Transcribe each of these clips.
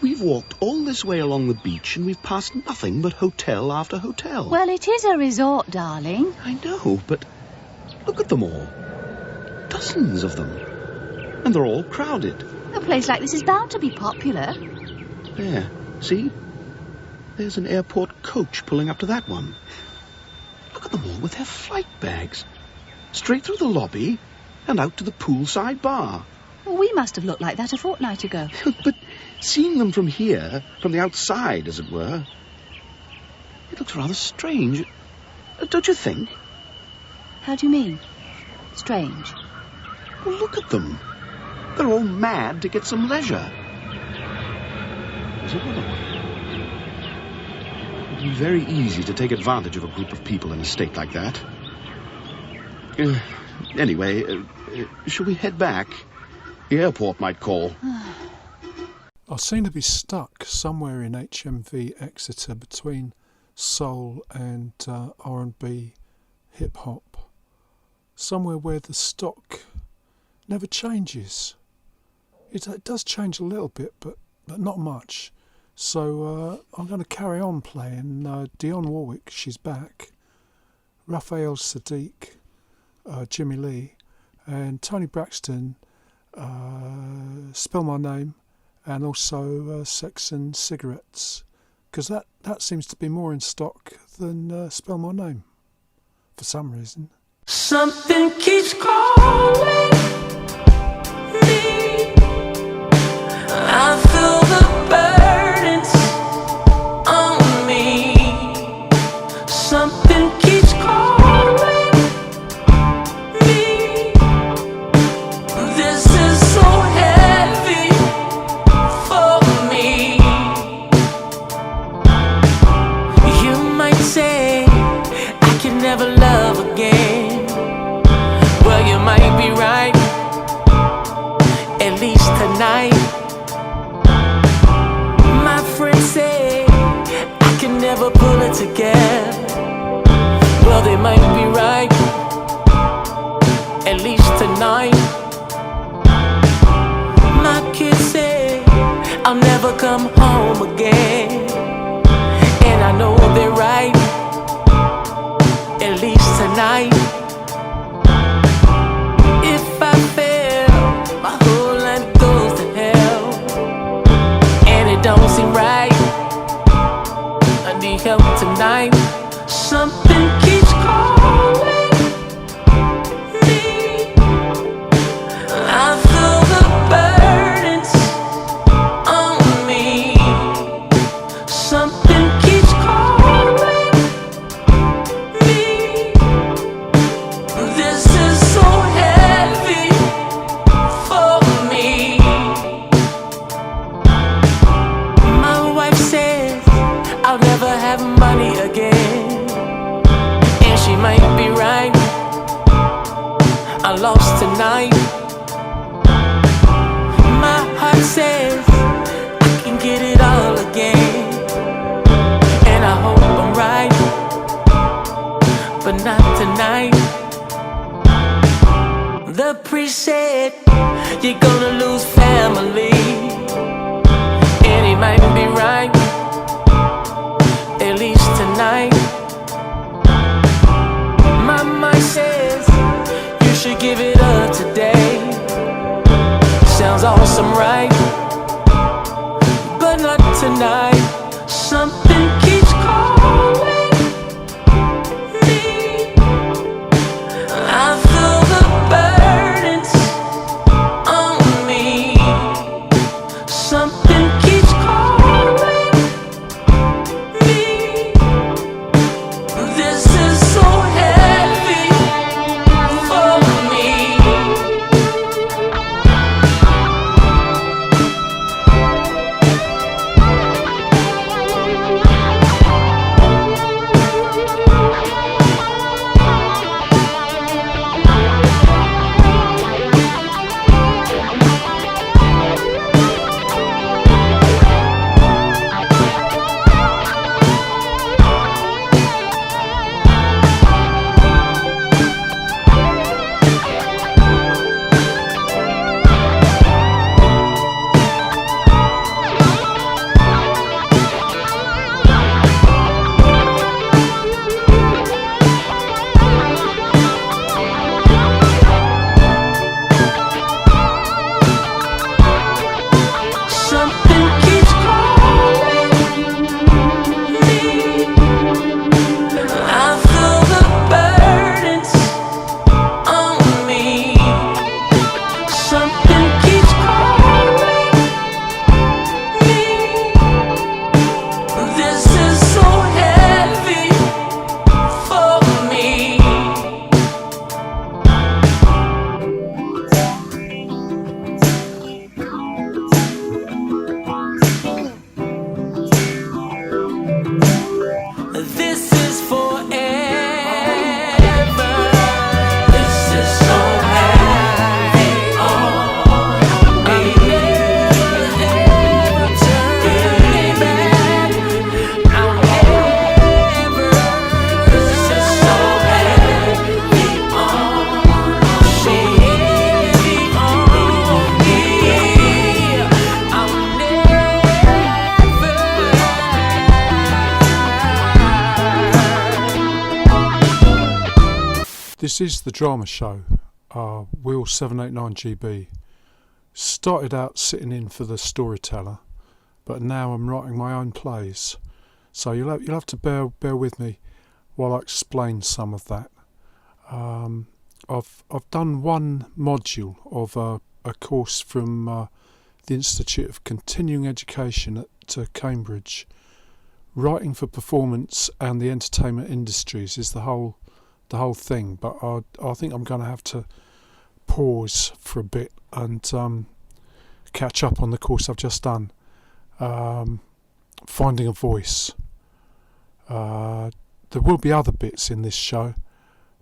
We've walked all this way along the beach and we've passed nothing but hotel after hotel. Well, it is a resort, darling. I know, but look at them all. Dozens of them. And they're all crowded. A place like this is bound to be popular. There, see? There's an airport coach pulling up to that one. Look at them all with their flight bags. Straight through the lobby and out to the poolside bar. Well, we must have looked like that a fortnight ago. But seeing them from here, from the outside, as it were, it looks rather strange. Don't you think? How do you mean? Strange? Well, look at them. They're all mad to get some leisure. There's another one. It would be very easy to take advantage of a group of people in a state like that. Anyway, shall we head back? The airport might call. I seem to be stuck somewhere in HMV Exeter between soul and R&B hip-hop. Somewhere where the stock never changes. It does change a little bit, but not much. So I'm going to carry on playing Dionne Warwick, she's back, Raphael Sadiq, Jimmy Lee, and Tony Braxton, Spell My Name, and also Sex and Cigarettes, because that seems to be more in stock than Spell My Name, for some reason. Something keeps calling me. I feel the burdens on me. Something keeps calling me. This is so heavy for me. You might say I can never love again. Well, you might be right, at least tonight. My friends say I can never pull it together. Well, they might be right, at least tonight. My kids say I'll never come home again, and I know they're right, at least tonight. If I fail, my whole life goes to hell, and it don't seem right. I need help tonight. Something keeps calling me. I feel the burdens on me. Something keeps calling me. This is so heavy for me. My wife says I'll never have money again, and she might be right. I lost tonight. My heart says I can get it all again, and I hope I'm right, but not tonight. The priest said you're gonna lose family, and he might be right, at least tonight. My mind says you should give it up today. Sounds awesome, right? But not tonight. Something keeps calling me. I feel the burdens on me. Something keeps calling me. This is so heavy for me. This is the drama show, Wheel 789GB. Started out sitting in for the storyteller, but now I'm writing my own plays. So you'll have to bear with me while I explain some of that. I've done one module of a course from the Institute of Continuing Education at Cambridge. Writing for performance and the entertainment industries is the whole thing, but I think I'm going to have to pause for a bit and catch up on the course I've just done. Finding a voice. There will be other bits in this show,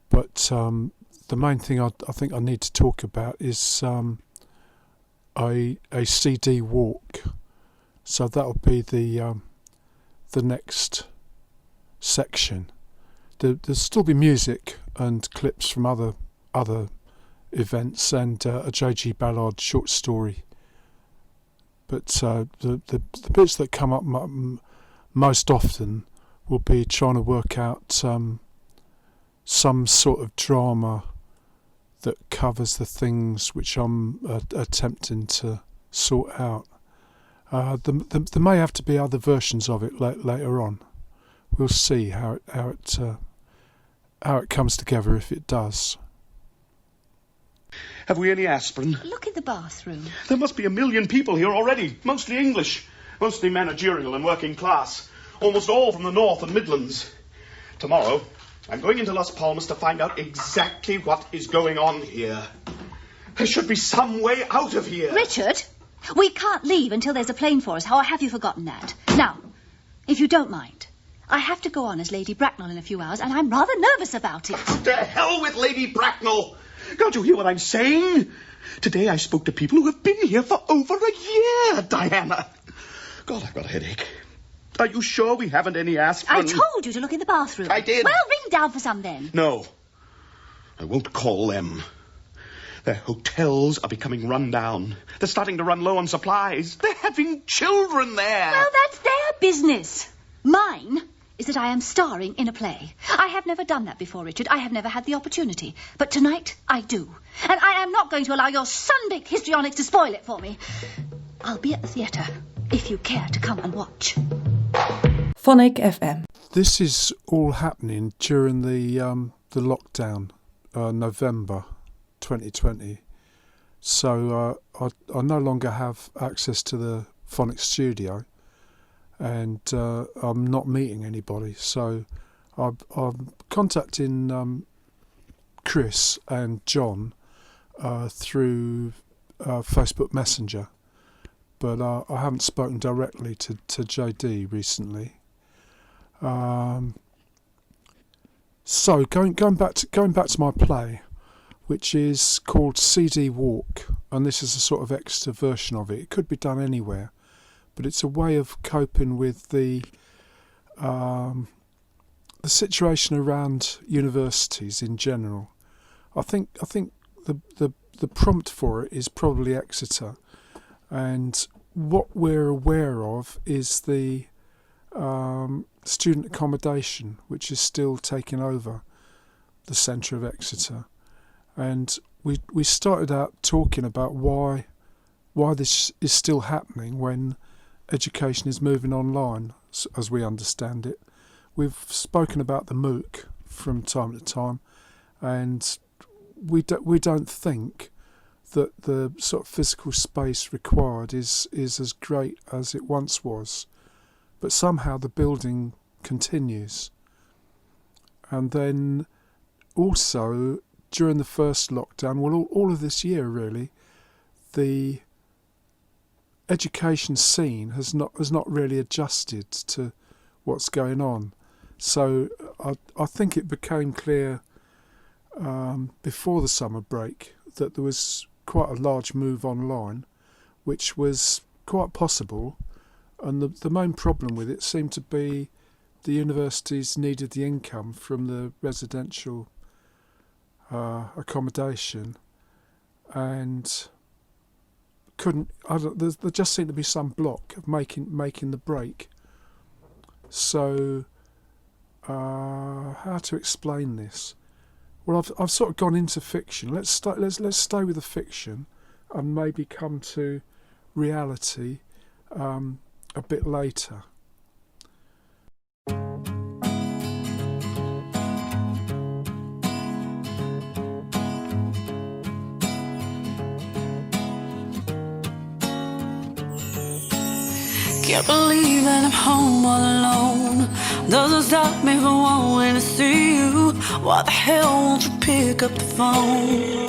but the main thing I think I need to talk about is a CD walk. So that'll be the next section. There'll still be music and clips from other events and a J.G. Ballard short story. But the bits that come up most often will be trying to work out some sort of drama that covers the things which I'm attempting to sort out. There may have to be other versions of it later on. We'll see how it comes together, if it does. Have we any aspirin? Look in the bathroom. There must be 1 million people here already, mostly English, mostly managerial and working class, almost all from the North and Midlands. Tomorrow, I'm going into Las Palmas to find out exactly what is going on here. There should be some way out of here. Richard, we can't leave until there's a plane for us, or have you forgotten that? Now, if you don't mind, I have to go on as Lady Bracknell in a few hours, and I'm rather nervous about it. To hell with Lady Bracknell! Can't you hear what I'm saying? Today I spoke to people who have been here for over a year, Diana. God, I've got a headache. Are you sure we haven't any aspirin? I told you to look in the bathroom. I did. Well, ring down for some then. No. I won't call them. Their hotels are becoming run down. They're starting to run low on supplies. They're having children there. Well, that's their business. Mine is that I am starring in a play. I have never done that before, Richard. I have never had the opportunity. But tonight, I do. And I am not going to allow your sun-baked histrionics to spoil it for me. I'll be at the theatre, if you care to come and watch. Phonic FM. This is all happening during the lockdown, November 2020. So I no longer have access to the Phonic studio, and I'm not meeting anybody. So I'm contacting Chris and John through Facebook Messenger, but I haven't spoken directly to JD recently. So going back to my play, which is called CD Walk, and this is a sort of extra version of it. It could be done anywhere, but it's a way of coping with the situation around universities in general. I think the prompt for it is probably Exeter, and what we're aware of is the student accommodation, which is still taking over the centre of Exeter. And we started out talking about why this is still happening when education is moving online, as we understand it. We've spoken about the MOOC from time to time, and we don't think that the sort of physical space required is as great as it once was, but somehow the building continues. And then also during the first lockdown, well, all of this year really, the education scene has not really adjusted to what's going on. So I think it became clear before the summer break that there was quite a large move online, which was quite possible, and the main problem with it seemed to be the universities needed the income from the residential accommodation, and couldn't. There just seemed to be some block of making the break. So how to explain this? Well, I've sort of gone into fiction. Let's stay with the fiction, and maybe come to reality a bit later. Can't believe that I'm home all alone. Doesn't stop me from wanting to see you. Why the hell won't you pick up the phone?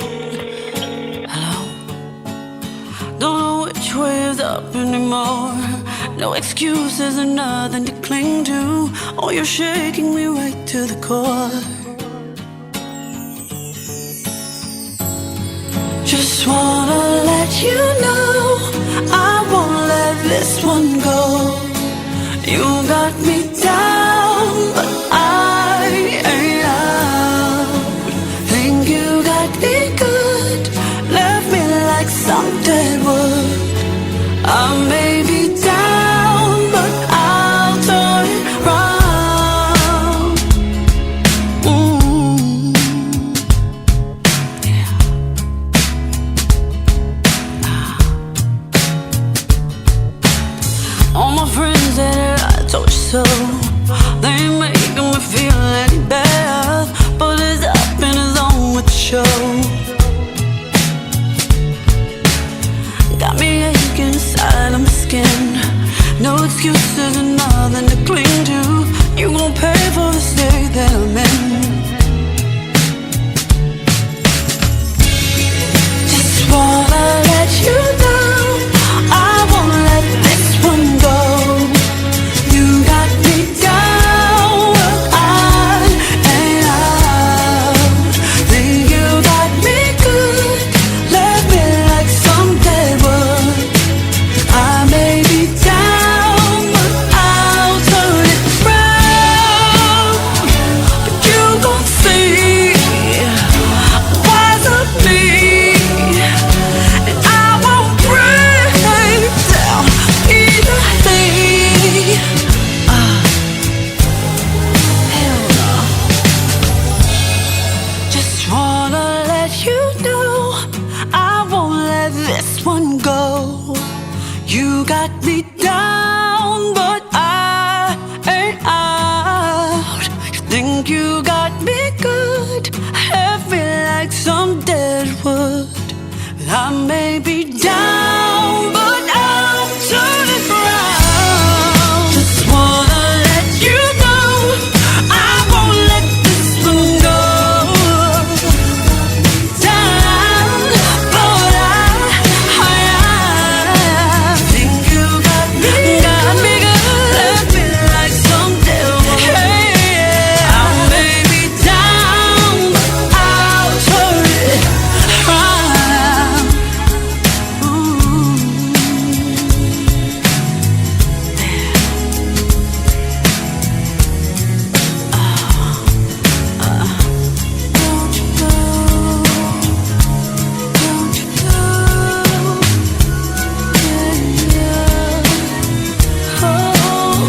Hello? Don't know which way is up anymore. No excuses and nothing to cling to. Oh, you're shaking me right to the core. Just wanna let you know I won't let this one go. You got me down, but I ain't out. Think you got me good, left me like some dead wood. I may be down, but I'll turn it round. Yeah. All my friends said I told you so. They ain't making me feel any better, but it's up in his own with the show. Got me aching inside of my skin. No excuses and nothing to cling to. You gon' pay for the state that I'm in. Just wanna let you know I won't let this one go. You got me down, but I ain't out. Think you got me good, left me like some dead wood. I may be down, but I'll turn it round. But you gon' see wise of me, and I won't break down easily. Hell no. Just wanna let you know I won't let this one go. You got me down, but I ain't out. You think you got me good, heavy like some dead wood. I may be down, but I'll turn it round. Just wanna let you know I won't let this one go. Down, but I think you got me good, left me like some devil. I may be down, but I'll turn it round. Don't you go, don't you go, yeah, oh,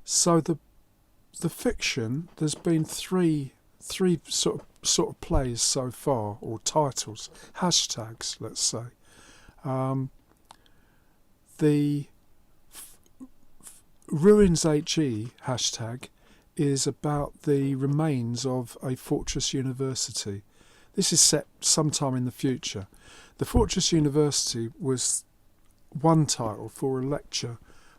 So the fiction, there's been three sort of plays so far, or titles, hashtags, let's say. The Ruins HE hashtag is about the remains of a fortress university. This is set sometime in the future. The Fortress University was one title for a lecture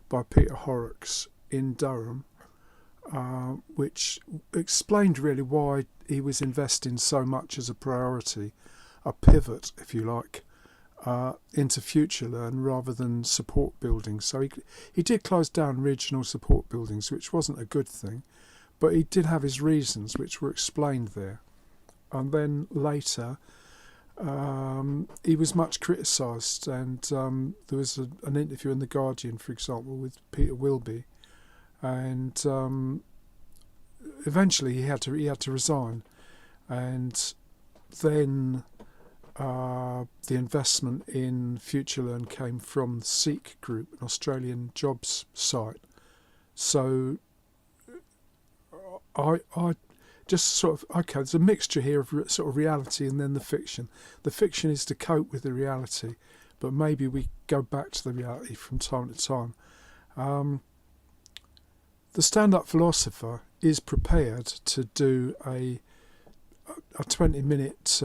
by Peter Horrocks in Durham, which explained really why he was investing so much as a priority, a pivot, if you like, into future learn rather than support buildings. So he did close down regional support buildings, which wasn't a good thing, but he did have his reasons, which were explained there. and then later he was much criticised, and there was an interview in The Guardian, for example, with Peter Wilby, and eventually he had to resign, and then the investment in FutureLearn came from the SEEK Group, an Australian jobs site. So I just sort of, okay, there's a mixture here of sort of reality and then the fiction. The fiction is to cope with the reality, but maybe we go back to the reality from time to time. The stand-up philosopher is prepared to do a 20-minute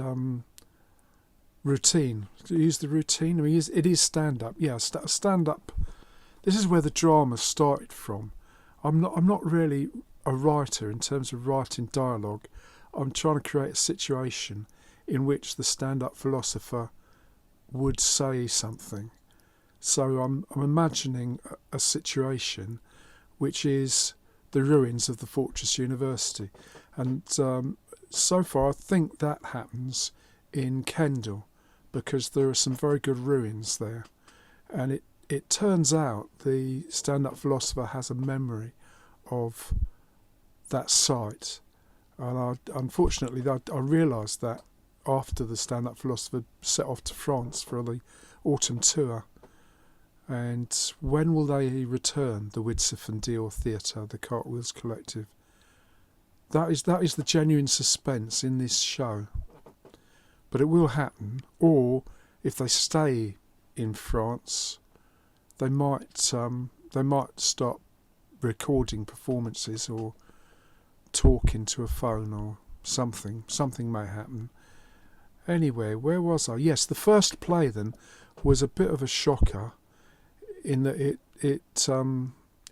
routine. To use the routine, I mean, it is stand-up. Yeah, stand-up. This is where the drama started from. I'm not really a writer in terms of writing dialogue. I'm trying to create a situation in which the stand-up philosopher would say something. So I'm imagining a situation which is the ruins of the Fortress University, and so far I think that happens in Kendal, because there are some very good ruins there, and it turns out the stand-up philosopher has a memory of that site, and unfortunately I realised that after the stand-up philosopher set off to France for the autumn tour. And when will they return, the Widsith and Dior Theatre, the Cartwheels Collective? That is the genuine suspense in this show. But it will happen, or if they stay in France, they might start recording performances or talking to a phone or something. Something may happen. Anyway, where was I? Yes, the first play then was a bit of a shocker, in that it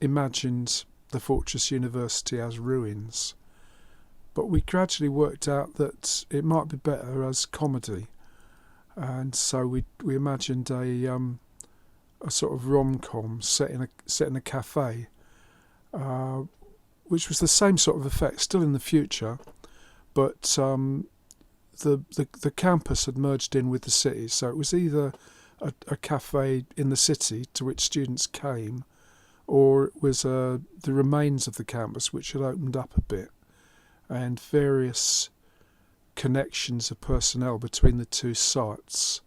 imagined the Fortress University as ruins, but we gradually worked out that it might be better as comedy, and so we imagined a sort of rom-com set in a cafe, which was the same sort of effect, still in the future, but the campus had merged in with the city, so it was either a cafe in the city to which students came, or it was the remains of the campus which had opened up a bit, and various connections of personnel between the two sites.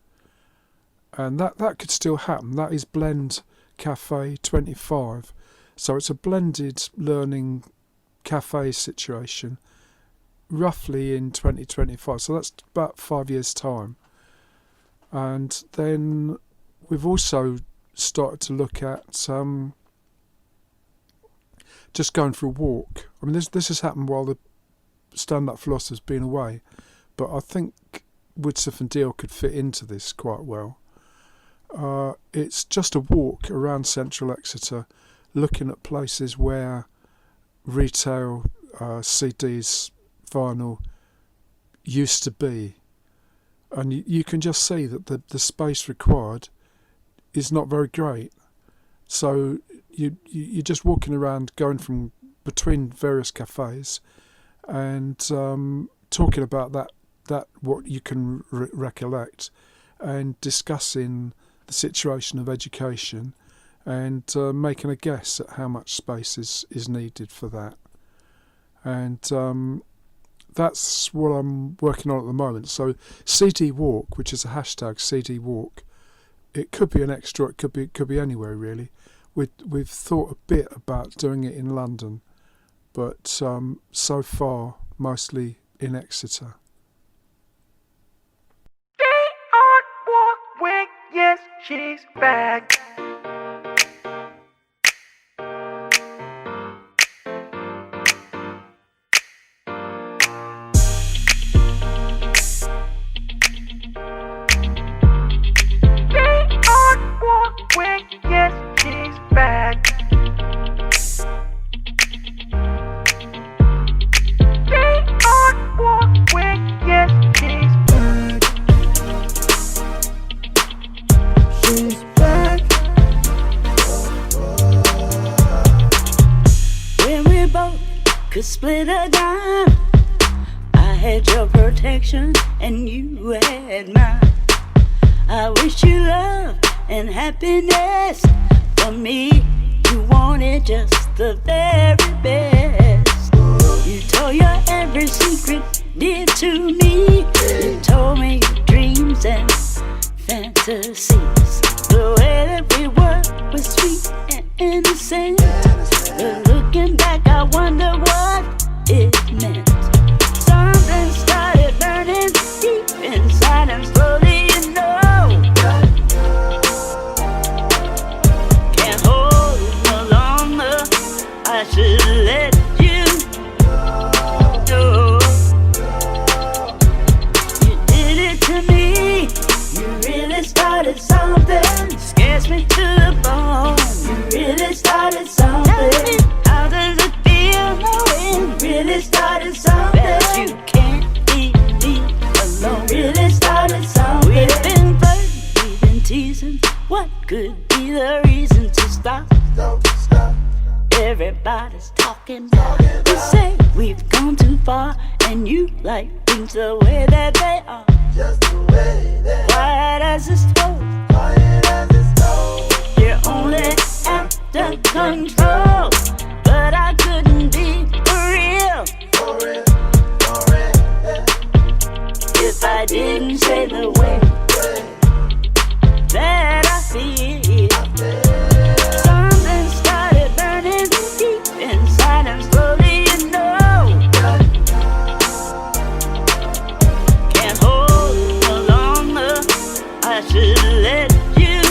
And that could still happen. That is Blend Cafe 25. So it's a blended learning cafe situation, roughly in 2025. So that's about 5 years' time. And then we've also started to look at just going for a walk. I mean, this has happened while the stand-up philosopher's been away, but I think Widsith and Dior could fit into this quite well. It's just a walk around central Exeter, looking at places where retail, CDs, vinyl used to be. And you can just see that the space required is not very great. So you're just walking around, going from between various cafes, and talking about that what you can recollect, and discussing the situation of education, and making a guess at how much space is needed for that. And that's what I'm working on at the moment. So CD Walk, which is a hashtag CD Walk, it could be an extra, it could be anywhere really. We've thought a bit about doing it in London, but so far mostly in Exeter. Stay on Warwick, yes, she's back. Split a dime, I had your protection and you had mine. I wish you love and happiness. For me, you wanted just the very best. You told your every secret dear to me. You told me your dreams and fantasies. The way that we were was sweet and innocent. But looking back, I wonder what it meant. Something started burning deep inside, and slowly you know can't hold it no longer. I should let you know. You did it to me. You really started something. Scares me to the bone. You really started something. How does it feel knowing you really started something? That you can't leave me alone. Really started something. We've been flirting, we've been teasing. What could be the reason to stop? Everybody's talking. You say we've gone too far, and you like things the way that they are. Just the way they are. Quiet as a stove. Quiet as a stove. You're only after control, but I couldn't be for real. For real, for real, yeah. If I didn't say the way that I feel. Something started burning deep inside, and slowly you know can't hold it no longer. I should let you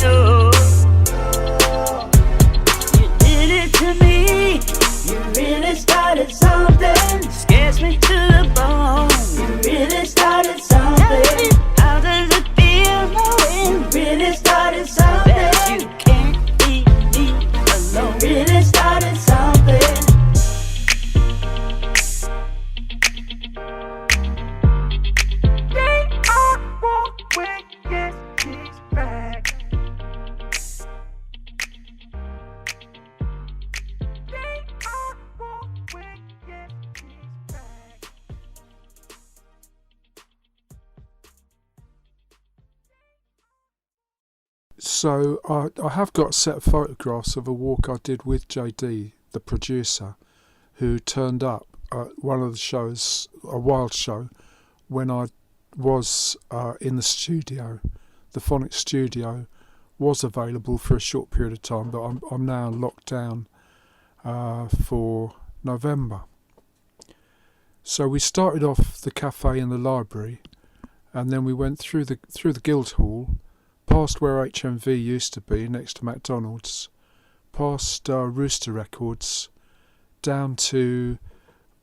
know. You did it to me. You really started something. Scares me to the bone. You really started something. How does it feel knowing you really started something? That you can't leave me alone. Really started something. They are walking, yes, she's back. They are walking, yes, she's back. So I have got a set of photographs of a walk I did with JD, the producer, who turned up at one of the shows, a wild show, when I was in the studio. The Phonic studio was available for a short period of time, but I'm now locked down for November. So we started off the cafe in the library, and then we went through the Guildhall, past where HMV used to be, next to McDonald's, past Rooster Records, down to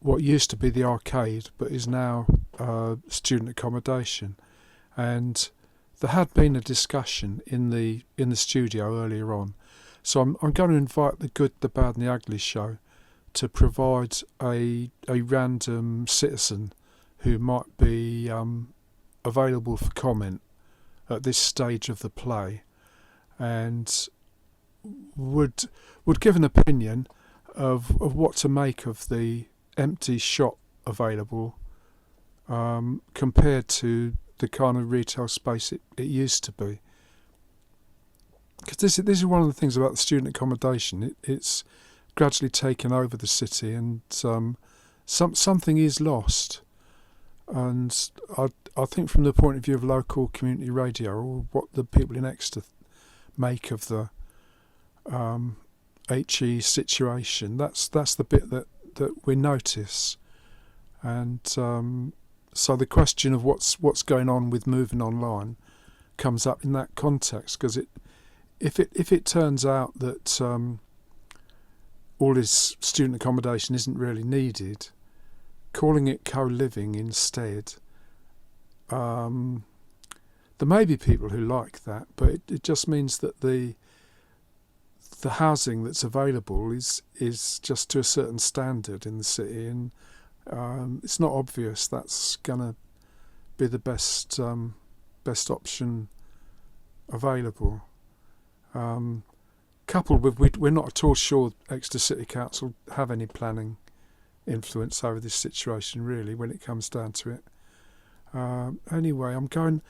what used to be the arcade, but is now student accommodation. And there had been a discussion in the studio earlier on, so I'm going to invite the Good, the Bad, and the Ugly show to provide a random citizen who might be available for comment at this stage of the play, and would give an opinion of what to make of the empty shop available compared to the kind of retail space it used to be. Because this is one of the things about the student accommodation. It's gradually taken over the city, and something is lost. And I think from the point of view of local community radio, or what the people in Exeter make of the HE situation, that's the bit that we notice. And so the question of what's going on with moving online comes up in that context, because if it turns out that all this student accommodation isn't really needed, calling it co-living instead, there may be people who like that, but it just means that the housing that's available is just to a certain standard in the city, and it's not obvious that's gonna be the best option available. Coupled with we're not at all sure Exeter City Council have any planning influence over this situation, really, when it comes down to it. Anyway, I'm going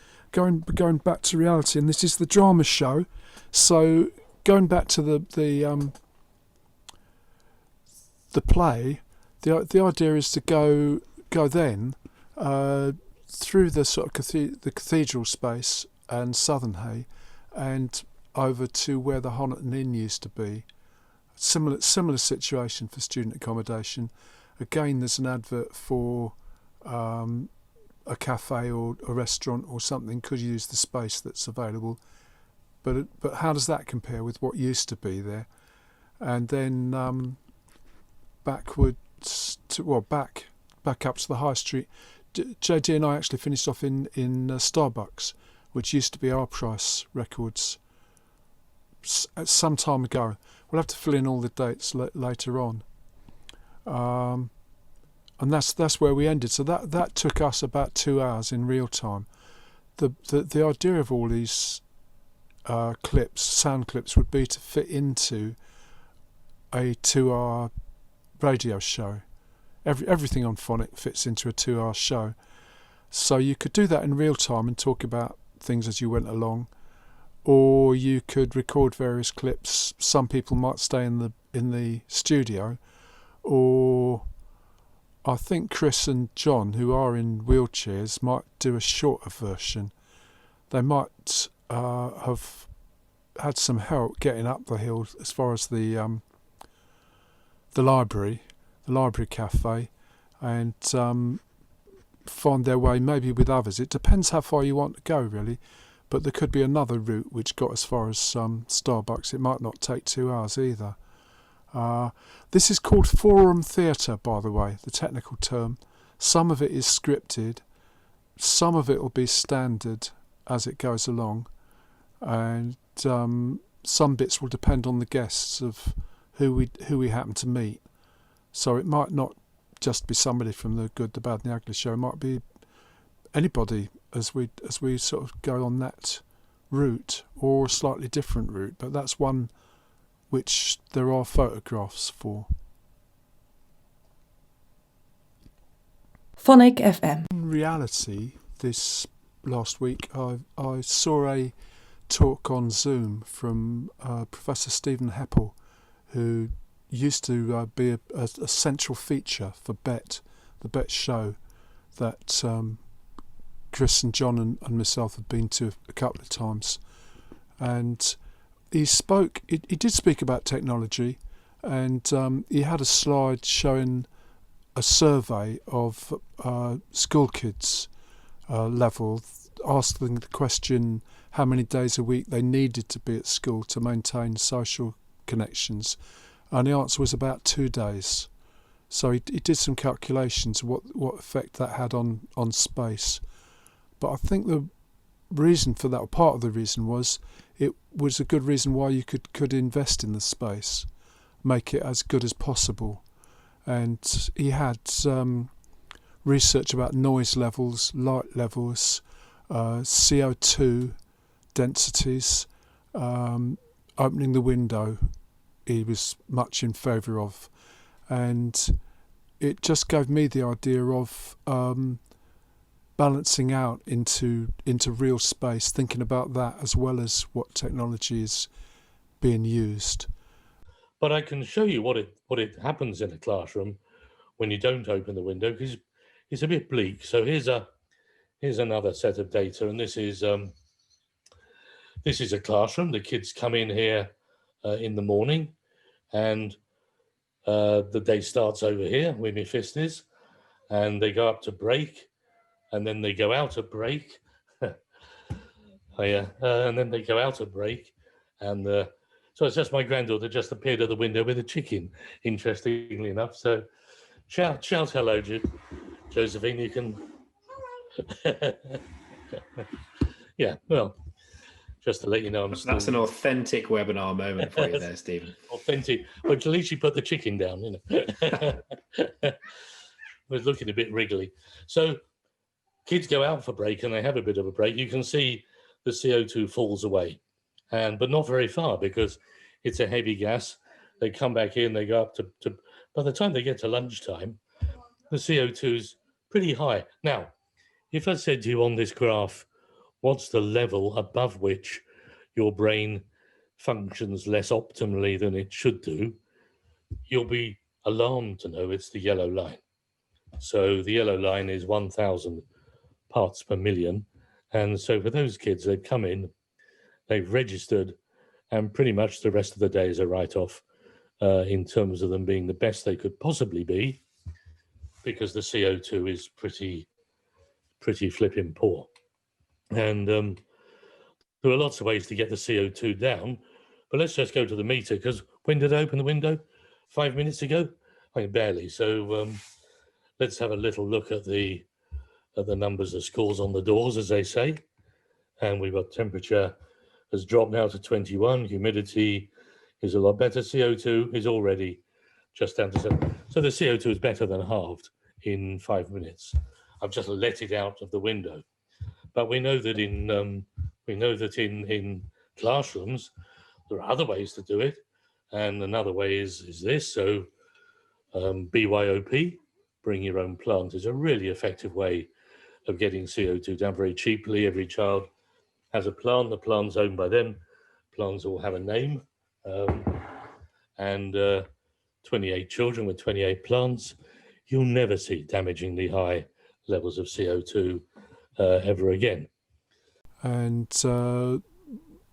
back to reality, and this is the drama show. So going back to the play, the idea is to go then through the sort of the cathedral space and Southernhay, and over to where the Honiton Inn used to be. Similar situation for student accommodation. Again, there's an advert for a cafe or a restaurant or something. Could use the space that's available, but how does that compare with what used to be there? And then backwards to back up to the high street. JD and I actually finished off in Starbucks, which used to be Our Price Records some time ago. We'll have to fill in all the dates later on. And that's where we ended. So that took us about 2 hours in real time. The idea of all these sound clips, would be to fit into a 2-hour radio show. Everything on Phonic fits into a 2-hour show. So you could do that in real time and talk about things as you went along, or you could record various clips. Some people might stay in the studio, or I think Chris and John, who are in wheelchairs, might do a shorter version. They might have had some help getting up the hill as far as the library cafe, and find their way maybe with others. It depends how far you want to go, really. But there could be another route which got as far as Starbucks. It might not take 2 hours either. This is called forum theatre, by the way, the technical term. Some of it is scripted, some of it will be standard as it goes along, and some bits will depend on the guests of who we happen to meet. So it might not just be somebody from the Good, the Bad and the Ugly show. It might be anybody as we sort of go on that route, or a slightly different route. But that's one which there are photographs for. Phonic FM. In reality, this last week I saw a talk on Zoom from Professor Stephen Heppel, who used to be a central feature for BET, the BET show that Chris and John and myself have been to a couple of times. And he did speak about technology, and he had a slide showing a survey of school kids level, asking the question how many days a week they needed to be at school to maintain social connections, and the answer was about 2 days. So he did some calculations what effect that had on space. But I think the reason for that, or part of the reason, was it was a good reason why you could invest in the space, make it as good as possible. And he had research about noise levels, light levels, CO2 densities, opening the window. He was much in favour of, and it just gave me the idea of balancing out into real space, thinking about that as well as what technology is being used. But I can show you what it happens in a classroom when you don't open the window, because it's a bit bleak. So here's another set of data, and this is a classroom. The kids come in here in the morning, and the day starts over here where my fist is, and they go up to break, and then they go out at break. And then they go out at break, and so it's just my granddaughter just appeared at the window with a chicken, interestingly enough. So shout hello, Josephine. You can. Yeah, well, just to let you know, That's an authentic webinar moment for you there, Stephen. Authentic. Well, at least you put the chicken down, you know. It was looking a bit wriggly. So kids go out for break, and they have a bit of a break. You can see the CO2 falls away, but not very far, because it's a heavy gas. They come back in, they go up to by the time they get to lunchtime, the CO2 is pretty high. Now, if I said to you on this graph, what's the level above which your brain functions less optimally than it should do, you'll be alarmed to know it's the yellow line. So the yellow line is 1,000 parts per million. And so for those kids, they've come in, they've registered, and pretty much the rest of the day is a write-off in terms of them being the best they could possibly be, because the CO2 is pretty flipping poor. And there are lots of ways to get the CO2 down, but let's just go to the meter, because when did I open the window? 5 minutes ago? I mean, barely. So let's have a little look at the numbers of scores on the doors, as they say. And we've got temperature has dropped now to 21. Humidity is a lot better. CO2 is already just down to 7. So the CO2 is better than halved in 5 minutes. I've just let it out of the window. But we know that in classrooms there are other ways to do it, and another way is this. So BYOP, bring your own plant, is a really effective way of getting CO2 down very cheaply. Every child has a plant. The plant's owned by them. Plants all have a name, and 28 children with 28 plants. You'll never see damagingly high levels of CO2 ever again. And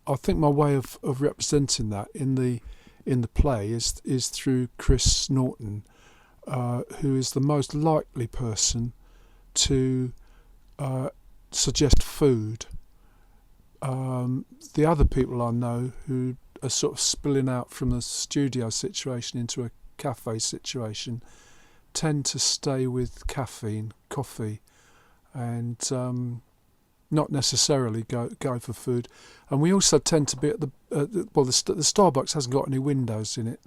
I think my way of representing that in the play is through Chris Norton, who is the most likely person to suggest food. The other people I know who are sort of spilling out from the studio situation into a cafe situation tend to stay with caffeine, coffee, and not necessarily go for food. And we also tend to be at the Starbucks hasn't got any windows in it,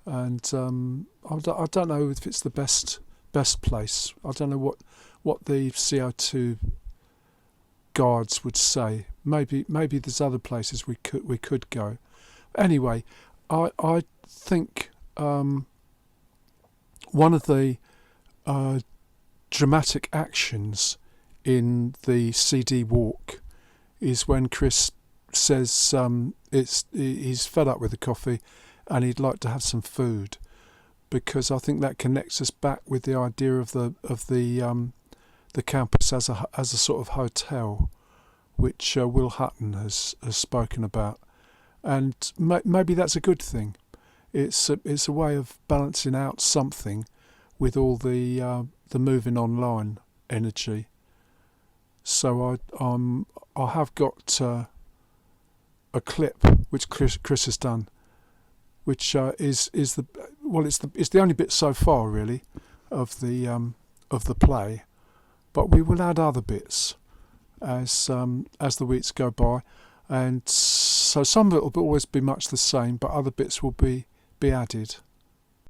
and I don't know if it's the best place. I don't know what the CO2 guards would say. Maybe there's other places we could go. Anyway, I think one of the dramatic actions in the CD walk is when Chris says he's fed up with the coffee and he'd like to have some food, because I think that connects us back with the idea of the campus as a sort of hotel, which Will Hutton has spoken about, and maybe that's a good thing. It's a way of balancing out something with all the moving online energy. So I have got a clip which Chris has done, which is the only bit so far really of the play, but we will add other bits as the weeks go by, and so some of it will always be much the same, but other bits will be added.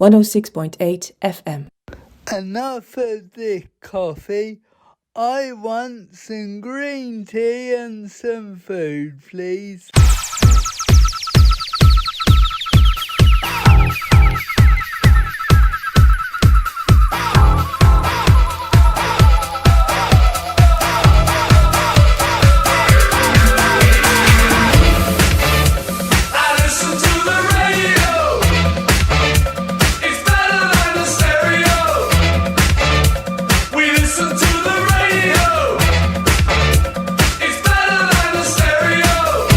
106.8 FM. Enough of this coffee. I want some green tea and some food, please. Stereo.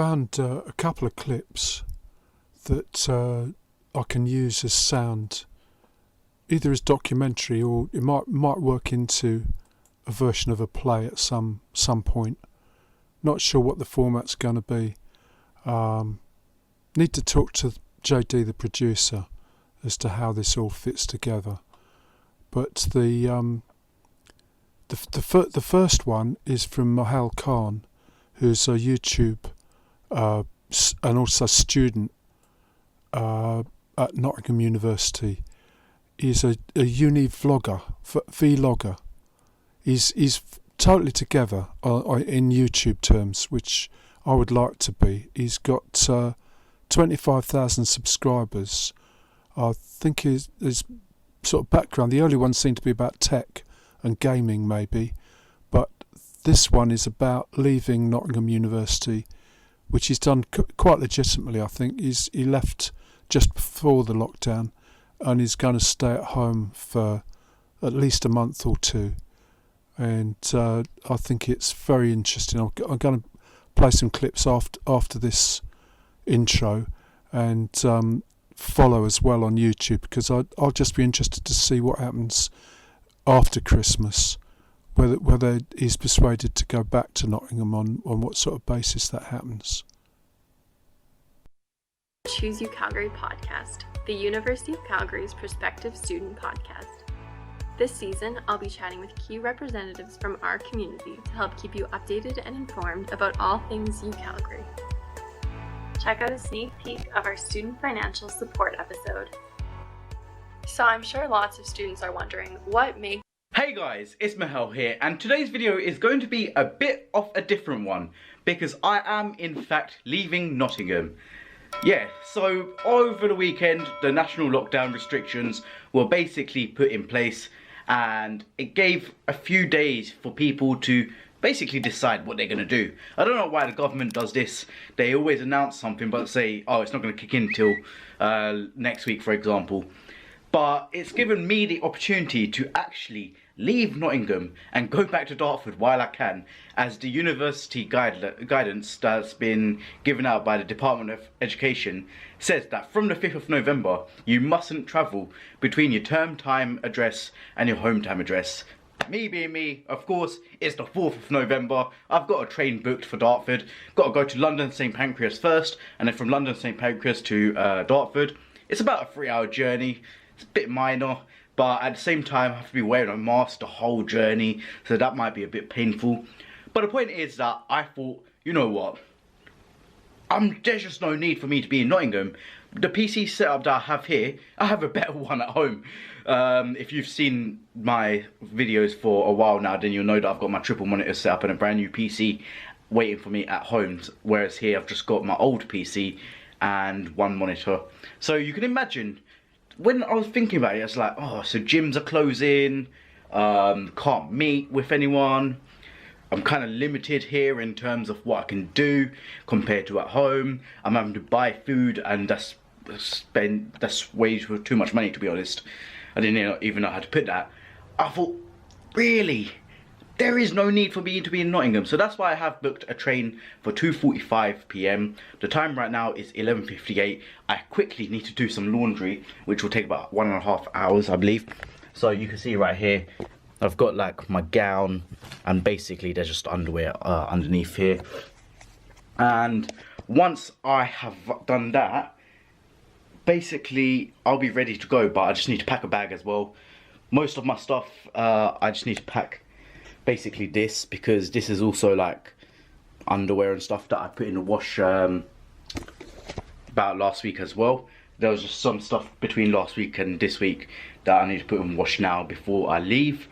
found a couple of clips that I can use as sound, either as documentary or it might work into a version of a play at some point. Not sure what the format's going to be. Need to talk to JD, the producer, as to how this all fits together. But the first one is from Mahal Khan, who's a YouTube and also student at Nottingham University. He's a uni vlogger, vlogger. He's totally together in YouTube terms, which I would like to be. He's got 25,000 subscribers. I think his sort of background, the early ones seem to be about tech and gaming maybe, but this one is about leaving Nottingham University, which he's done quite legitimately, I think. He left just before the lockdown and he's going to stay at home for at least a month or two. And I think it's very interesting. I'm going to play some clips after this intro and follow as well on YouTube, because I'll just be interested to see what happens after Christmas, whether he's persuaded to go back to Nottingham on what sort of basis that happens. Choose You Calgary podcast, the University of Calgary's prospective student podcast. This season, I'll be chatting with key representatives from our community to help keep you updated and informed about all things U Calgary. Check out a sneak peek of our student financial support episode. So I'm sure lots of students are wondering what makes... Hey guys, it's Mahal here, and today's video is going to be a bit of a different one because I am in fact leaving Nottingham. Yeah, so over the weekend the national lockdown restrictions were basically put in place, and it gave a few days for people to basically decide what they're going to do. I don't know why the government does this. They always announce something but say, oh, it's not going to kick in till next week, for example. But it's given me the opportunity to actually leave Nottingham and go back to Dartford while I can, as the university guidance that's been given out by the Department of Education says that from the 5th of November you mustn't travel between your term time address and your home time address. Me being me, of course, it's the 4th of November. I've got a train booked for Dartford. Got to go to London St Pancras first, and then from London St Pancras to Dartford. It's about a 3-hour journey. It's a bit minor, but at the same time I have to be wearing a mask the whole journey, so that might be a bit painful. But the point is that I thought, you know what, there's just no need for me to be in Nottingham. The PC setup that I have here, I have a better one at home. If you've seen my videos for a while now, then you'll know that I've got my triple monitor set up and a brand new PC waiting for me at home, whereas here I've just got my old PC and one monitor. So you can imagine, when I was thinking about it, it's like, oh, so gyms are closing, can't meet with anyone. I'm kind of limited here in terms of what I can do compared to at home. I'm having to buy food, and that's way too much money, to be honest. I didn't even know how to put that. I thought, really? There is no need for me to be in Nottingham. So that's why I have booked a train for 2:45 p.m. The time right now is 11:58. I quickly need to do some laundry, which will take about 1.5 hours, I believe. So you can see right here, I've got like my gown, and basically there's just underwear underneath here. And once I have done that, basically I'll be ready to go, but I just need to pack a bag as well. Most of my stuff, I just need to pack basically this, because this is also like underwear and stuff that I put in the wash about last week as well. There was just some stuff between last week and this week that I need to put in wash now before I leave.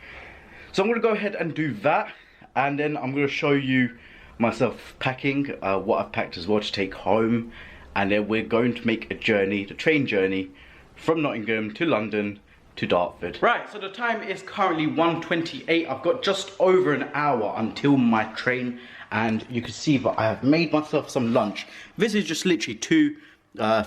So I'm going to go ahead and do that, and then I'm going to show you myself packing, what I've packed as well to take home, and then we're going to make a journey, the train journey from Nottingham to London to Dartford. Right, so the time is currently 1:28. I've got just over an hour until my train, and you can see that I have made myself some lunch. This is just literally 2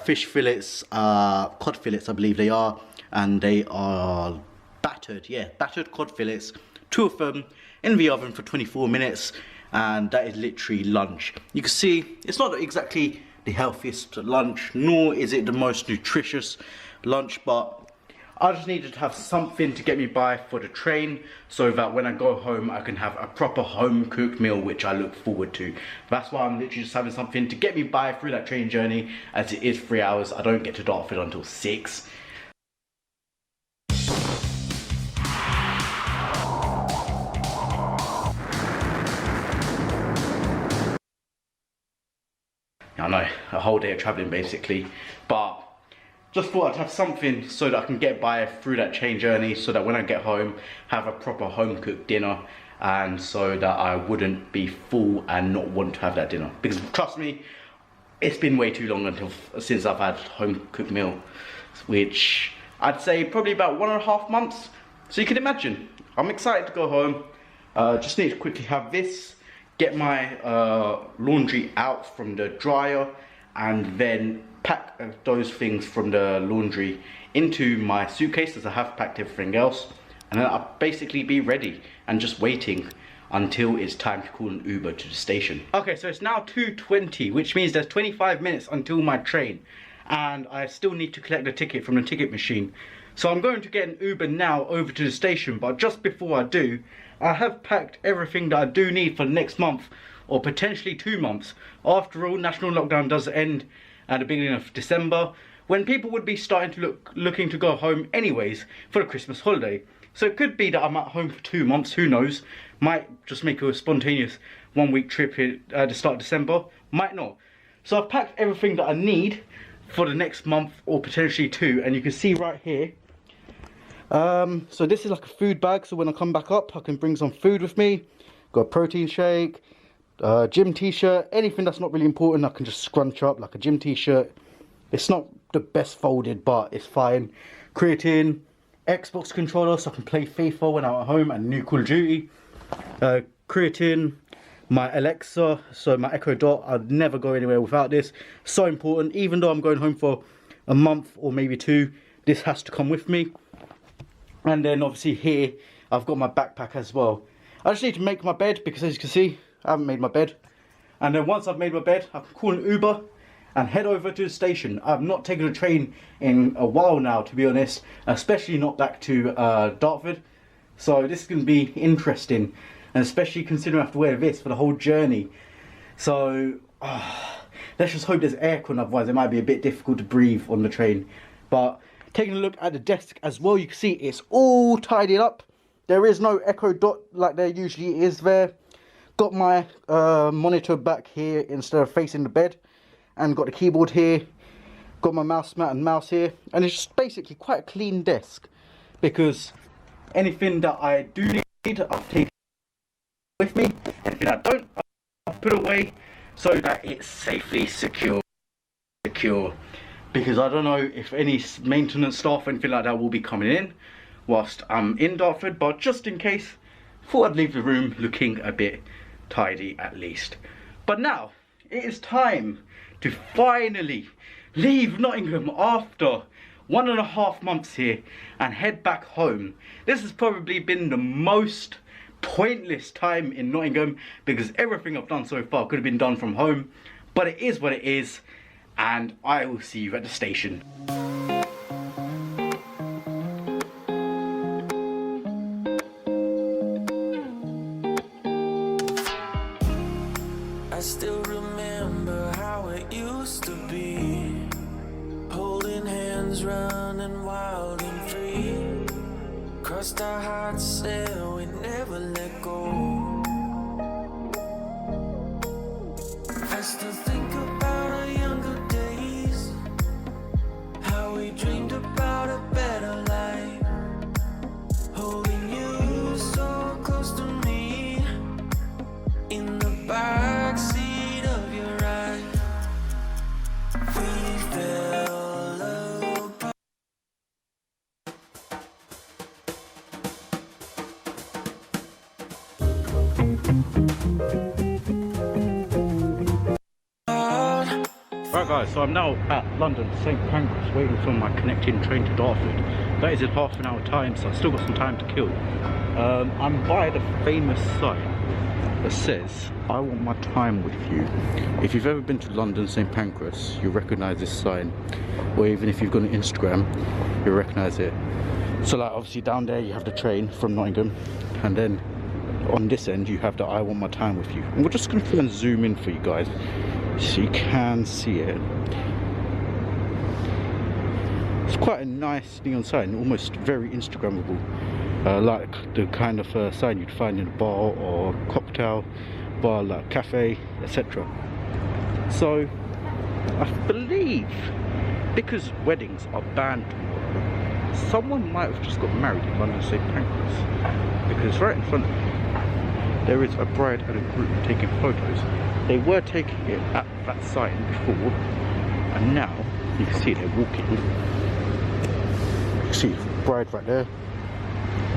fish fillets, cod fillets I believe they are, and they are battered, yeah, battered cod fillets, 2 of them in the oven for 24 minutes, and that is literally lunch. You can see it's not exactly the healthiest lunch, nor is it the most nutritious lunch, but I just needed to have something to get me by for the train, so that when I go home I can have a proper home cooked meal, which I look forward to. That's why I'm literally just having something to get me by through that train journey, as it is 3 hours. I don't get to Dartford until 6. I know, a whole day of travelling basically, but just thought I'd have something so that I can get by through that train journey, so that when I get home, have a proper home cooked dinner, and so that I wouldn't be full and not want to have that dinner. Because trust me, it's been way too long since I've had home cooked meal, which I'd say probably about 1.5 months. So you can imagine, I'm excited to go home. Just need to quickly have this, get my laundry out from the dryer, and then pack those things from the laundry into my suitcase, as I have packed everything else, and then I'll basically be ready and just waiting until it's time to call an Uber to the station. Okay, so it's now 2:20, which means there's 25 minutes until my train, and I still need to collect the ticket from the ticket machine. So I'm going to get an Uber now over to the station, but just before I do, I have packed everything that I do need for the next month, or potentially 2 months. After all, national lockdown does end at the beginning of December, when people would be starting to looking to go home anyways for the Christmas holiday. So it could be that I'm at home for 2 months, who knows. Might just make a spontaneous 1-week trip at the start of December, might not. So I've packed everything that I need for the next month, or potentially 2, and you can see right here. So this is like a food bag, so when I come back up I can bring some food with me. Got a protein shake, gym t-shirt, anything that's not really important I can just scrunch up, like a gym t-shirt. It's not the best folded, but it's fine. Creatine, Xbox controller so I can play FIFA when I'm at home, and new Call of Duty. Creatine, my Alexa, so my Echo Dot. I'd never go anywhere without this. So important, even though I'm going home for a month or maybe 2, this has to come with me. And then obviously here I've got my backpack as well. I just need to make my bed, because as you can see I haven't made my bed. And then once I've made my bed, I can call an Uber and head over to the station. I've not taken a train in a while now, to be honest, especially not back to Dartford. So this is going to be interesting, and especially considering I have to wear this for the whole journey. So let's just hope there's aircon, otherwise it might be a bit difficult to breathe on the train. But taking a look at the desk as well, you can see it's all tidied up. There is no Echo Dot like there usually is there. Got my monitor back here instead of facing the bed, and got the keyboard here. Got my mouse mat and mouse here, and it's just basically quite a clean desk, because anything that I do need I've taken with me, anything I don't I've put away, so that it's safely secure. Because I don't know if any maintenance staff or anything like that will be coming in whilst I'm in Dartford, but just in case, thought I'd leave the room looking a bit tidy at least. But now it is time to finally leave Nottingham after 1.5 months here and head back home. This has probably been the most pointless time in Nottingham, because everything I've done so far could have been done from home, but it is what it is, and I will see you at the station. I still remember how it used to be, holding hands, running wild and free. Crossed our hearts, said we never let go. I still think about our younger days, how we dreamed about a better life, holding you so close to me in the backseat of your ride. We fell apart. Right guys, so I'm now at London St Pancras waiting for my connecting train to Dartford. That is in half an hour time, so I've still got some time to kill. I'm by the famous site that says, I want my time with you. If you've ever been to London St Pancras, you'll recognise this sign, or even if you've gone on Instagram, you'll recognise it. So like obviously down there you have the train from Nottingham, and then on this end you have the I want my time with you. And we're just going to try and zoom in for you guys so you can see it. It's quite a nice neon sign, almost very Instagrammable, like the kind of sign you'd find in a bar or cocktail bar, like cafe, etc. So I believe because weddings are banned tomorrow, someone might have just got married in London St Pancras, because right in front of me there is a bride and a groom taking photos. They were taking it at that sign before, and now you can see they're walking. You can see bride right there,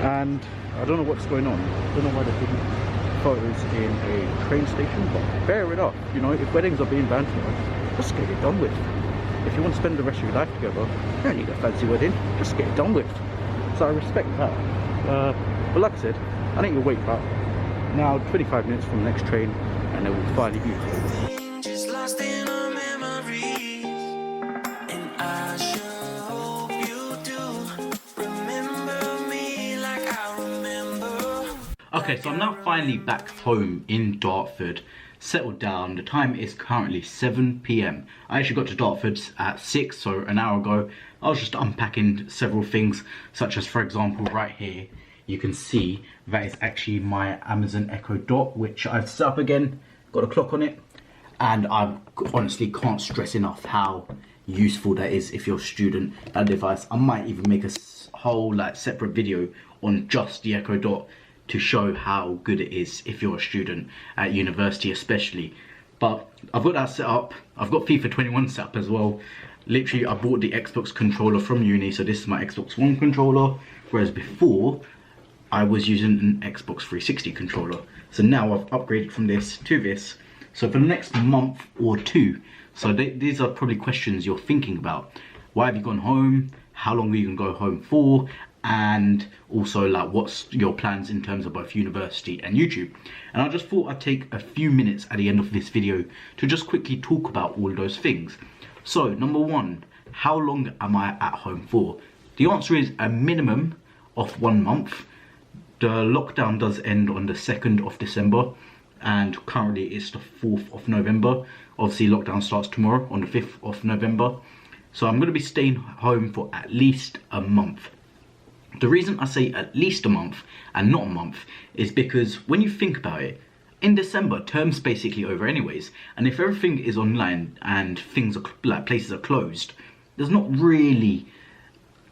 and I don't know what's going on. I don't know why they're taking photos in a train station, but fair enough. You know, if weddings are being banned tomorrow, just get it done with. If you want to spend the rest of your life together, you don't need a fancy wedding, just get it done with. So I respect that. But like I said, I need to wake up now 25 minutes from the next train, and it will finally be home. Just lost in our memories, and I sure hope you do remember me like I remember. Okay, so I'm now finally back home in Dartford, settled down. The time is currently 7 PM. I actually got to Dartford at 6, so an hour ago. I was just unpacking several things, such as, for example, right here, you can see that is actually my Amazon Echo Dot, which I've set up again, got a clock on it, and I honestly can't stress enough how useful that is if you're a student, that device. I might even make a whole like separate video on just the Echo Dot to show how good it is if you're a student at university especially. But I've got that set up. I've got FIFA 21 set up as well. Literally, I bought the Xbox controller from uni, so this is my Xbox One controller, whereas before I was using an Xbox 360 controller. So now I've upgraded from this to this. So for the next month or two, so these are probably questions you're thinking about. Why have you gone home? How long are you gonna go home for? And also like what's your plans in terms of both university and YouTube. And I just thought I'd take a few minutes at the end of this video to just quickly talk about all of those things. So number one, how long am I at home for? The answer is a minimum of 1 month. The lockdown does end on the 2nd of December, and currently it's the 4th of November. Obviously lockdown starts tomorrow on the 5th of November. So I'm going to be staying home for at least a month. The reason I say at least a month and not a month is because when you think about it, in December, term's basically over anyways. And if everything is online and things are like places are closed, there's not really,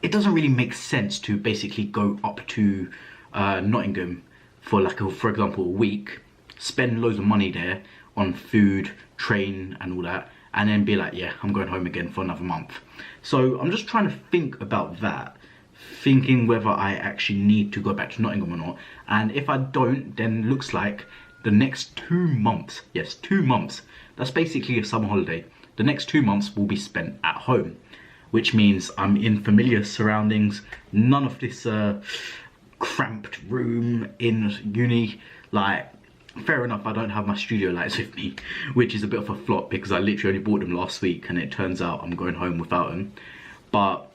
it doesn't really make sense to basically go up to Nottingham for like for example a week, spend loads of money there on food, train and all that, and then be like, yeah, I'm going home again for another month. So I'm just trying to think about that, thinking whether I actually need to go back to Nottingham or not. And if I don't, then looks like the next 2 months, yes, 2 months, that's basically a summer holiday. The next 2 months will be spent at home, which means I'm in familiar surroundings, none of this cramped room in uni. Like, fair enough, I don't have my studio lights with me, which is a bit of a flop because I literally only bought them last week and it turns out I'm going home without them. But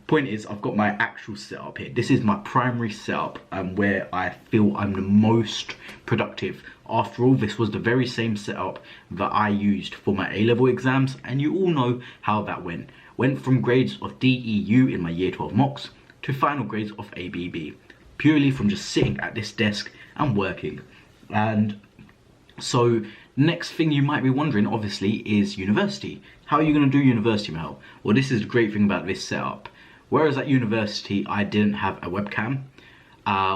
point is, I've got my actual setup here. This is my primary setup and where I feel I'm the most productive. After all, this was the very same setup that I used for my A-level exams, and you all know how that went. Went from grades of DEU in my year 12 mocks to final grades of ABB, purely from just sitting at this desk and working. And so next thing you might be wondering obviously is university. How are you going to do university, Mel? Well, this is the great thing about this setup. Whereas at university I didn't have a webcam,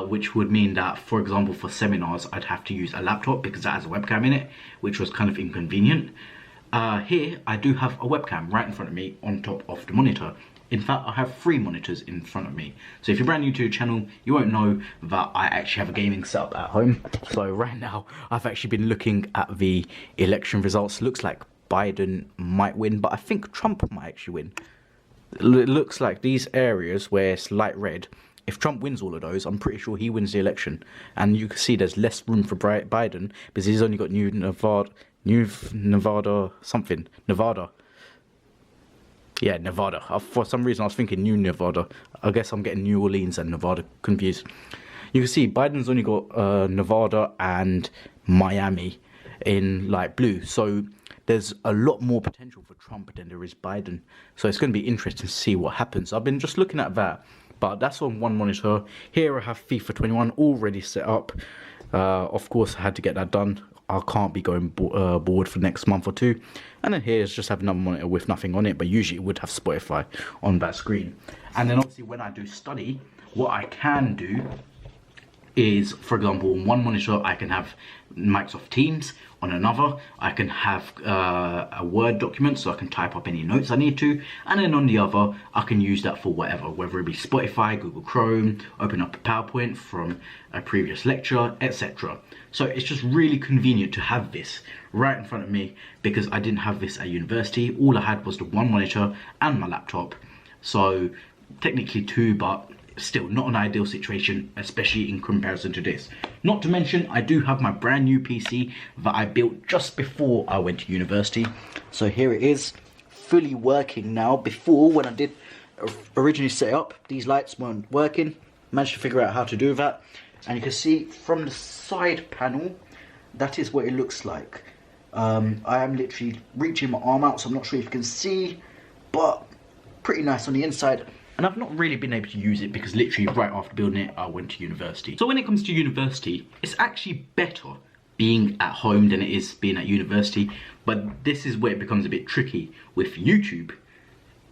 which would mean that, for example, for seminars I'd have to use a laptop because that has a webcam in it, which was kind of inconvenient. Here I do have a webcam right in front of me on top of the monitor. In fact, I have 3 monitors in front of me. So if you're brand new to the channel, you won't know that I actually have a gaming setup at home. So right now, I've actually been looking at the election results. It looks like Biden might win, but I think Trump might actually win. It looks like these areas where it's light red, if Trump wins all of those, I'm pretty sure he wins the election. And you can see there's less room for Biden because he's only got Nevada. Yeah, Nevada. For some reason, I was thinking New Nevada. I guess I'm getting New Orleans and Nevada confused. You can see Biden's only got Nevada and Miami in light blue. So there's a lot more potential for Trump than there is Biden. So it's going to be interesting to see what happens. I've been just looking at that, but that's on one monitor. Here I have FIFA 21 already set up. Of course, I had to get that done. I can't be going bored for next month or two. And then here's just have another monitor with nothing on it, but usually it would have Spotify on that screen. And then obviously when I do study, what I can do is, for example, on one monitor I can have Microsoft Teams, on another I can have a Word document so I can type up any notes I need to, and then on the other I can use that for whatever, whether it be Spotify, Google Chrome, open up a PowerPoint from a previous lecture, etc. So it's just really convenient to have this right in front of me because I didn't have this at university. All I had was the one monitor and my laptop, so technically two, but still not an ideal situation, especially in comparison to this. Not to mention, I do have my brand new PC that I built just before I went to university. So here it is, fully working now. Before, when I did originally set up, these lights weren't working. Managed to figure out how to do that. And you can see from the side panel, that is what it looks like. I am literally reaching my arm out, so I'm not sure if you can see, but pretty nice on the inside. And I've not really been able to use it because literally right after building it, I went to university. So when it comes to university, it's actually better being at home than it is being at university. But this is where it becomes a bit tricky with YouTube.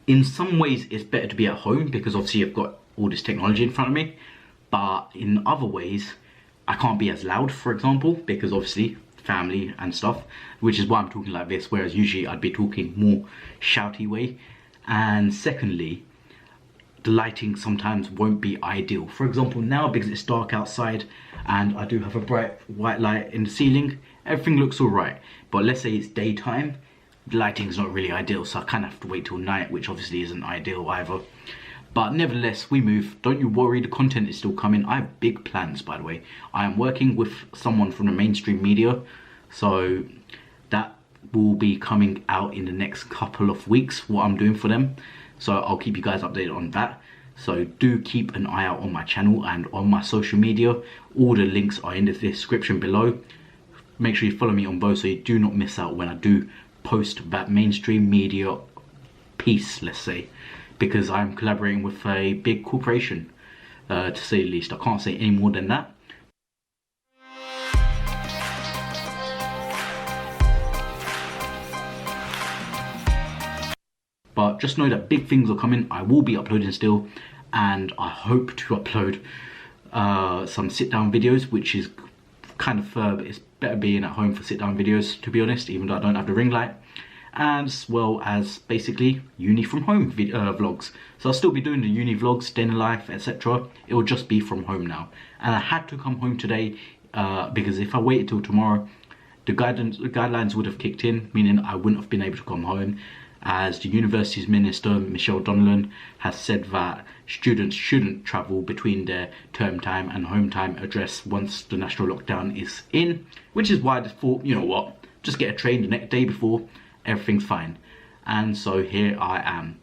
In some ways, it's better to be at home because obviously I've got all this technology in front of me. But in other ways, I can't be as loud, for example, because obviously family and stuff, which is why I'm talking like this, whereas usually I'd be talking more shouty way. And secondly, the lighting sometimes won't be ideal. For example, now because it's dark outside and I do have a bright white light in the ceiling, everything looks all right. But let's say it's daytime, the lighting's not really ideal, so I kind of have to wait till night, which obviously isn't ideal either. But nevertheless, we move. Don't you worry, the content is still coming. I have big plans, by the way. I am working with someone from the mainstream media, so that will be coming out in the next couple of weeks, what I'm doing for them. So I'll keep you guys updated on that. So do keep an eye out on my channel and on my social media. All the links are in the description below. Make sure you follow me on both so you do not miss out when I do post that mainstream media piece, let's say. Because I'm collaborating with a big corporation, to say the least. I can't say any more than that. But just know that big things are coming. I will be uploading still, and I hope to upload some sit-down videos, which is kind of it's better being at home for sit-down videos, to be honest, even though I don't have the ring light, as well as basically uni from home vlogs. So I'll still be doing the uni vlogs, dinner life, etc. It will just be from home now, and I had to come home today because if I waited till tomorrow, the guidelines would have kicked in, meaning I wouldn't have been able to come home, as the university's minister, Michelle Donnellan, has said that students shouldn't travel between their term time and home time address once the national lockdown is in, which is why I thought, you know what, just get a train the next day before, everything's fine. And so here I am.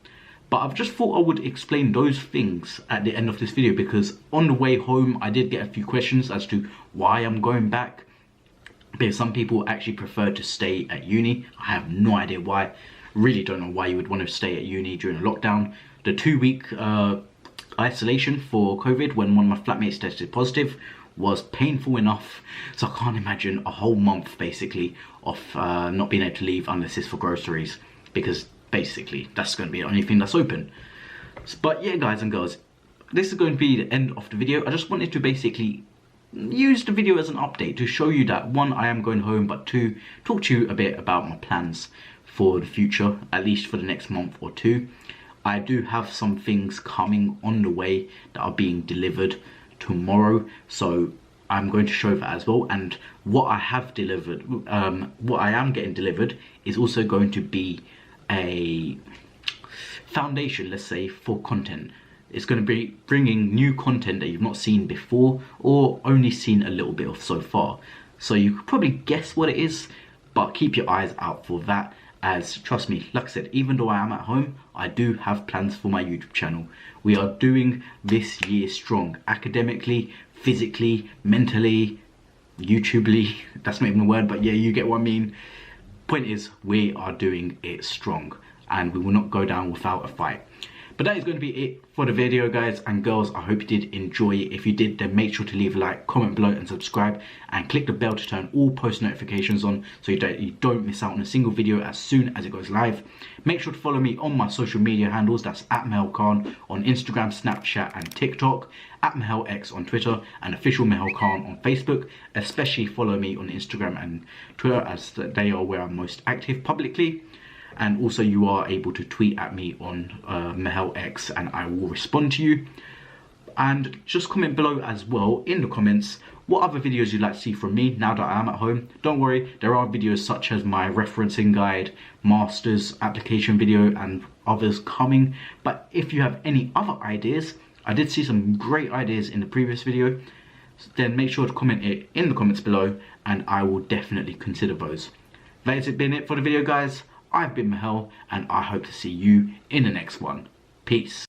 But I've just thought I would explain those things at the end of this video, because on the way home I did get a few questions as to why I'm going back, because some people actually prefer to stay at uni. I have no idea why. Really don't know why you would want to stay at uni during a lockdown. The 2-week isolation for COVID when one of my flatmates tested positive was painful enough, so I can't imagine a whole month basically of not being able to leave unless it's for groceries, because basically that's going to be the only thing that's open. But yeah, guys and girls, this is going to be the end of the video. I just wanted to basically use the video as an update to show you that, one, I am going home, but two, talk to you a bit about my plans for the future, at least for the next month or two. I do have some things coming on the way that are being delivered tomorrow, so I'm going to show that as well. And what I have delivered, what I am getting delivered, is also going to be a foundation, let's say, for content. It's going to be bringing new content that you've not seen before or only seen a little bit of so far. So you could probably guess what it is, but keep your eyes out for that, as trust me, like I said, even though I am at home, I do have plans for my YouTube channel. We are doing this year strong, academically, physically, mentally, YouTubely, that's not even a word, but yeah, you get what I mean. Point is, we are doing it strong and we will not go down without a fight. But that is going to be it for the video, guys and girls. I hope you did enjoy it. If you did, then make sure to leave a like, comment below and subscribe, and click the bell to turn all post notifications on so you don't miss out on a single video as soon as it goes live. Make sure to follow me on my social media handles. That's @MahelKhan on Instagram, Snapchat and TikTok, @MahelX on Twitter, and official Mahel Khan on Facebook. Especially follow me on Instagram and Twitter, as they are where I'm most active publicly. And also you are able to tweet at me on MahelX and I will respond to you. And just comment below as well in the comments what other videos you'd like to see from me now that I am at home. Don't worry, there are videos such as my referencing guide, master's application video and others coming. But if you have any other ideas, I did see some great ideas in the previous video, then make sure to comment it in the comments below and I will definitely consider those. That has been it for the video, guys. I've been Mahel and I hope to see you in the next one. Peace.